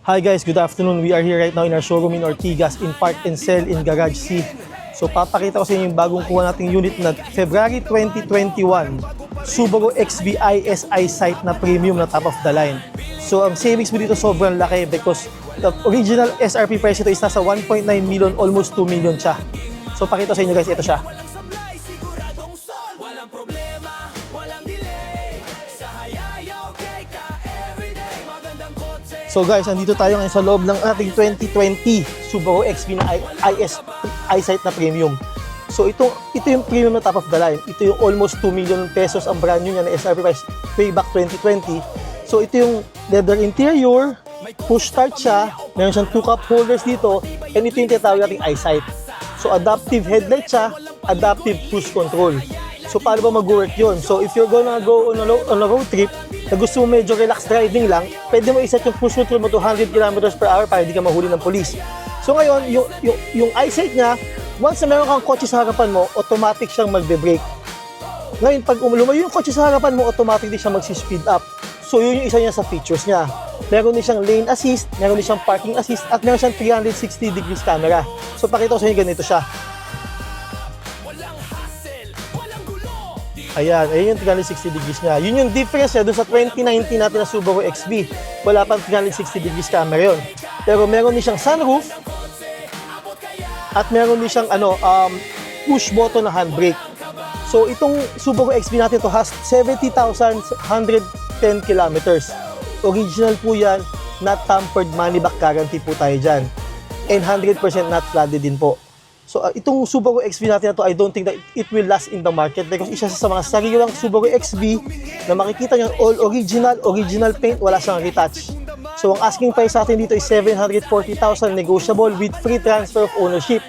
Hi guys, good afternoon. We are here right now in our showroom in Ortigas in Park and Sell in Garage C. So papakita ko sa inyo yung bagong kuha nating unit na February 2021 Subaru XB ISI Sight na premium na top of the line. So ang savings mo dito sobrang laki because the original SRP price ito is nasa 1.9 million, almost 2 million siya. So pakita ko sa inyo guys, ito siya. So guys, nandito tayo ngayon sa loob ng ating 2020 Subaru XB na iSight na premium. So ito yung premium na top of the line. Ito yung almost 2 million pesos ang brand new niya na SRP price way back 2020. So ito yung leather interior, push start siya, meron siyang 2 cup holders dito, and ito yung tinatawag nating iSight. So adaptive headlight siya, adaptive cruise control. So paano ba mag-work yun? So if you're gonna go on a road trip na gusto mo medyo relax driving lang, pwede mo iset yung cruise control mo to 100 km/h para hindi ka mahuli ng police. So ngayon, yung eyesight niya, once na meron kang kotse sa harapan mo, automatic siyang magbe-brake. Ngayon, pag lumayo yung kotse sa harapan mo, automatic din siyang mag-speed up. So yun yung isa niya sa features niya. Meron din siyang lane assist, meron din siyang parking assist, at meron siyang 360 degrees camera. So pakita ko sa inyo, ganito siya. Ayan yung 360 degrees niya. Yun yung difference niya doon sa 2019 natin na Subaru XB. Wala pang 360 degrees camera yun. Pero meron din siyang sunroof at meron din siyang push button na handbrake. So itong Subaru XB natin to has 70,110 kilometers. Original po yan, not tampered, money back guarantee po tayo dyan. And 100% not flooded din po. So itong Subaru XB natin na to, I don't think that it will last in the market because isa sa mga sariwang Subaru XB na makikita nyo all original paint, wala siyang retouch. So ang asking price natin dito is 740,000 negotiable with free transfer of ownership.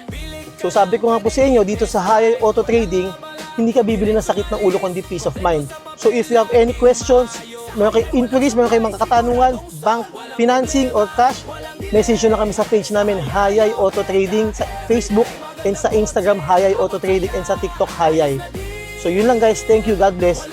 So sabi ko nga po sa inyo, dito sa Hayay Auto Trading, hindi ka bibili ng sakit ng ulo kundi peace of mind. So if you have any questions, meron kayong inquiries, meron kayong mga katanungan, bank, financing, or cash, message nyo na kami sa page namin, Hayay Auto Trading, sa Facebook, and sa Instagram, Hayay Auto Trading, and sa TikTok, Hayay. So yun lang guys, thank you, God bless.